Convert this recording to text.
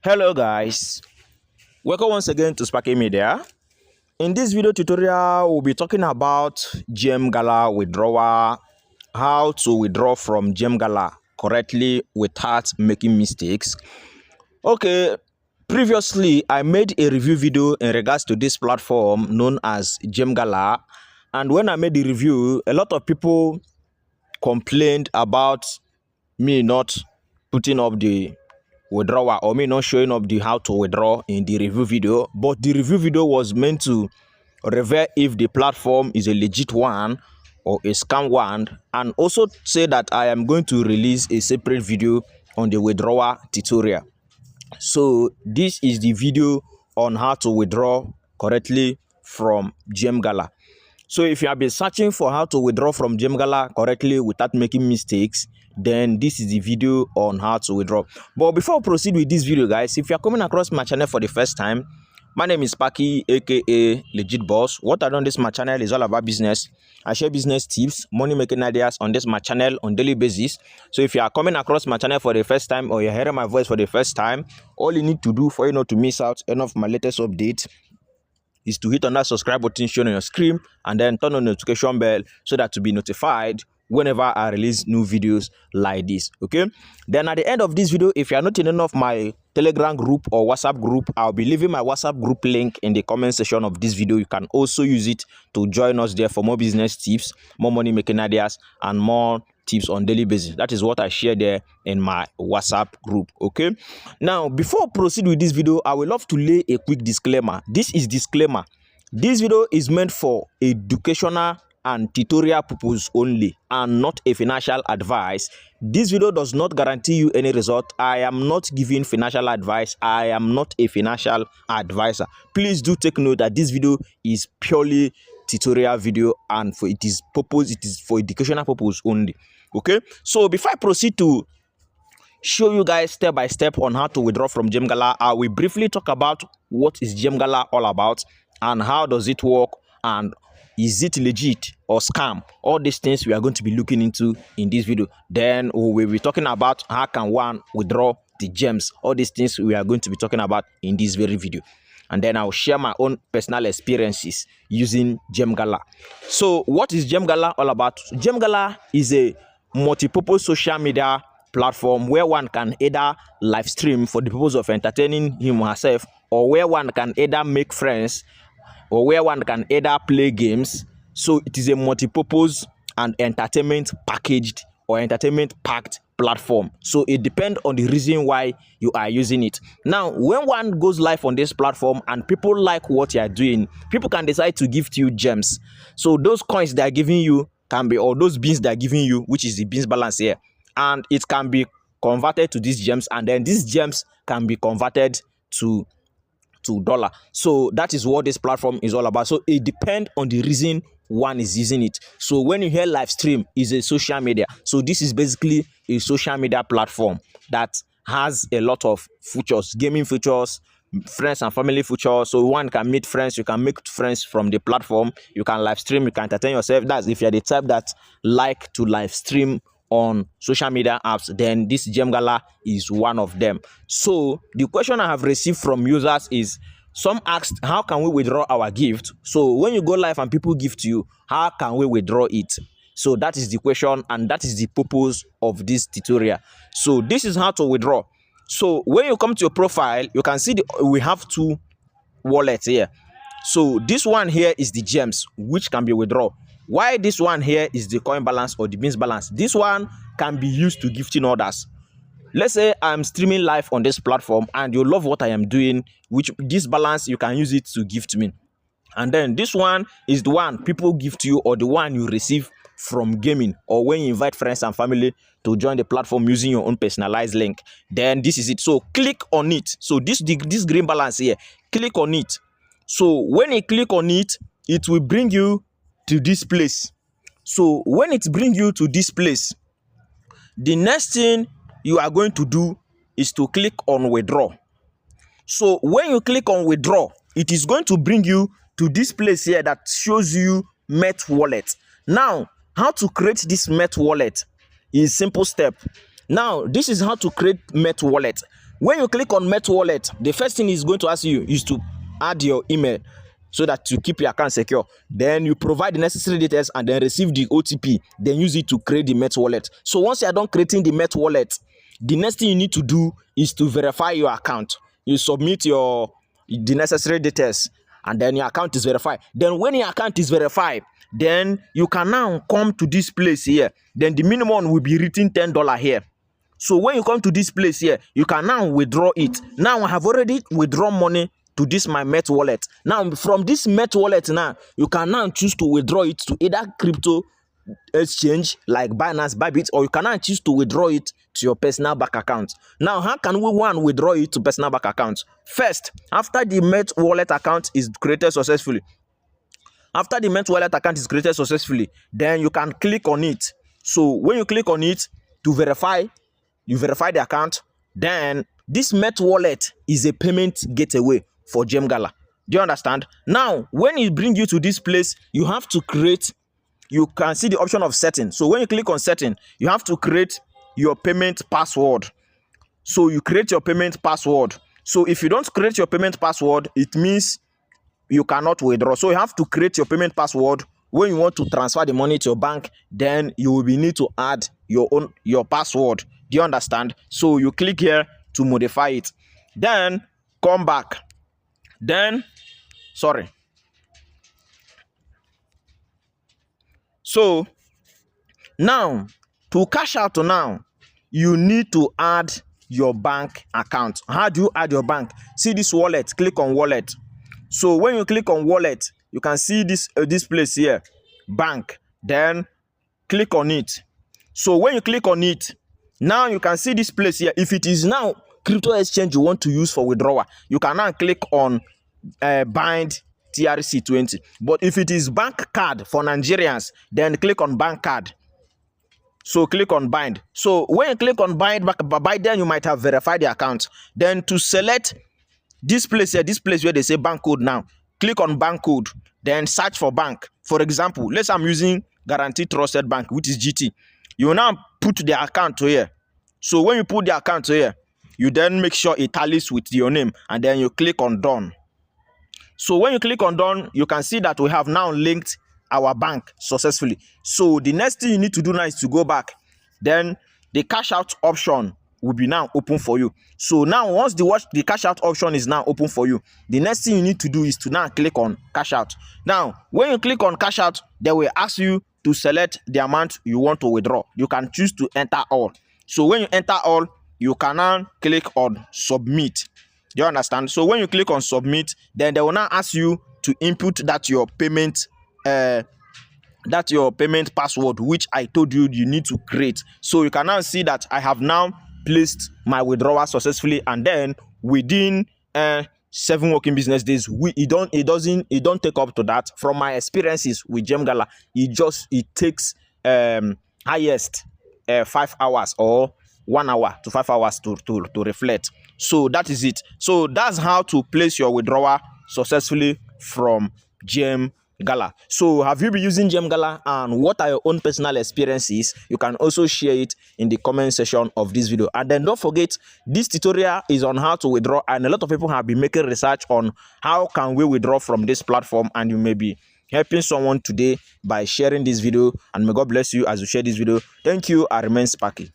Hello guys, welcome once again to Sparky Media. In this video tutorial, we'll be talking about Gem Gala withdrawal, how to withdraw from Gem Gala correctly without making mistakes. Okay, previously I made a review video in regards to this platform known as Gem Gala, and when I made the review, a lot of people complained about me not putting up the withdrawal or me not showing up the how to withdraw in the review video. But the review video was meant to reveal if the platform is a legit one or a scam one, and also say that I am going to release a separate video on the withdrawal tutorial. So this is the video on how to withdraw correctly from Gem Gala. So if you have been searching for how to withdraw from Gem Gala correctly without making mistakes, then this is the video on how to withdraw. But before we proceed with this video, guys, if you are coming across my channel for the first time, my name is Sparky, aka Legit Boss. What I do on this my channel is all about business. I share business tips, money making ideas on this my channel on daily basis. So if you are coming across my channel for the first time or you're hearing my voice for the first time, all you need to do for you not to miss out any of my latest updates is to hit on that subscribe button shown on your screen and then turn on the notification bell so that to be notified whenever I release new videos like this. Okay, then at the end of this video, if you are not in any of my Telegram group or WhatsApp group, I'll be leaving my WhatsApp group link in the comment section of this video. You can also use it to join us there for more business tips, more money making ideas, and more tips on daily basis. That is what I share there in my WhatsApp group. Okay, now before I proceed with this video, I would love to lay a quick disclaimer. This is disclaimer. This video is meant for educational and tutorial purpose only and not a financial advice. This video does not guarantee you any result. I am not giving financial advice. I am not a financial advisor. Please do take note that this video is purely tutorial video and for it is for educational purpose only. Okay, so before I proceed to show you guys step by step on how to withdraw from Gem Gala, I will briefly talk about what is Gem Gala all about and how does it work and is it legit or scam. All these things we are going to be looking into in this video. Then we will be talking about how can one withdraw the gems. All these things we are going to be talking about in this very video. And then I'll share my own personal experiences using Gem Gala. So what is Gem Gala all about? Gem Gala is a multi-purpose social media platform where one can either live stream for the purpose of entertaining him or herself, or where one can either make friends, or where one can either play games. So it is a multi-purpose and entertainment packaged or entertainment packed platform. So it depends on the reason why you are using it. Now, when one goes live on this platform and people like what you are doing, people can decide to give to you gems. So those coins they are giving you can be, or those beans they are giving you, which is the beans balance here, and it can be converted to these gems, and then these gems can be converted to dollar. So that is what this platform is all about. So it depends on the reason one is using it. So when you hear live stream is a social media, so this is basically a social media platform that has a lot of features, gaming features, friends and family features. So one can meet friends, you can make friends from the platform, you can live stream, you can entertain yourself. That's if you're the type that like to live stream on social media apps, then this Gem Gala is one of them. So the question I have received from users is, some asked, how can we withdraw our gift? So when you go live and people give to you, how can we withdraw it? So that is the question, and that is the purpose of this tutorial. So this is how to withdraw. So when you come to your profile, you can see we have two wallets here. So this one here is the gems, which can be withdrawn. Why this one here is the coin balance or the beans balance. This one can be used to gifting others. Let's say I'm streaming live on this platform and you love what I am doing, which this balance you can use it to gift me. And then this one is the one people give to you, or the one you receive from gaming, or when you invite friends and family to join the platform using your own personalized link. Then this is it. So click on it. So this green balance here, click on it. So when you click on it, it will bring you to this place. So when it brings you to this place, the next thing you are going to do is to click on withdraw. So when you click on withdraw, it is going to bring you to this place here that shows you MetWallet. Now, how to create this MetWallet is simple step. Now, this is how to create MetWallet. when you click on MetWallet, the first thing is going to ask you is to add your email so that to keep your account secure. Then you provide the necessary details and then receive the OTP. Then use it to create the MetWallet. So once you are done creating the MetWallet, the next thing you need to do is to verify your account. You submit the necessary details and then your account is verified. Then when your account is verified, then you can now come to this place here. Then the minimum will be written $10 here. So when you come to this place here, you can now withdraw it. Now I have already withdrawn money to this my MetWallet. Now from this MetWallet now, you can now choose to withdraw it to either crypto exchange like Binance, Bybit, or you can now choose to withdraw it to your personal bank account. Now, how can we withdraw it to personal bank account? First, after the MetWallet account is created successfully, then you can click on it. So when you click on it to verify, you verify the account. Then this MetWallet is a payment gateway for Gem Gala. Do you understand? Now, when it brings you to this place, you have to create. You can see the option of setting. So when you click on setting, you have to create your payment password. So you create your payment password. So if you don't create your payment password, it means you cannot withdraw. So you have to create your payment password. When you want to transfer the money to your bank, then you will need to add your password. Do you understand? So you click here to modify it. Then come back. So now to cash out now, you need to add your bank account. How do you add your bank? See this wallet, click on wallet. So when you click on wallet, you can see this place here, bank. Then click on it. So when you click on it, now you can see this place here. If it is now crypto exchange you want to use for withdrawal, you can now click on bind TRC20. But if it is bank card for Nigerians, then click on bank card. So click on bind. So when you click on bind, by then you might have verified the account. Then to select this place here, this place where they say bank code now, click on bank code. Then search for bank. For example, let's say I'm using Guaranteed Trusted Bank, which is GT. You will now put the account to here. So when you put the account to here, you then make sure it tallies with your name, and then you click on done. So when you click on done, you can see that we have now linked our bank successfully. So the next thing you need to do now is to go back. Then the cash out option will be now open for you. So now once the cash out option is now open for you, the next thing you need to do is to now click on cash out. Now when you click on cash out, they will ask you to select the amount you want to withdraw. You can choose to enter all. So when you enter all, you can now click on submit. Do you understand? So when you click on submit, then they will now ask you to input your payment password, which I told you need to create. So you can now see that I have now placed my withdrawal successfully, and then within 7 working business days, it don't take up to that. From my experiences with Gem Gala, it takes highest 5 hours or 1 hour to 5 hours to reflect. So that is it. So that's how to place your withdrawal successfully from Gem Gala. So have you been using Gem Gala, and what are your own personal experiences? You can also share it in the comment section of this video. And then don't forget, this tutorial is on how to withdraw, and a lot of people have been making research on how can we withdraw from this platform, and you may be helping someone today by sharing this video. And may God bless you as you share this video. Thank you. I remain Sparky.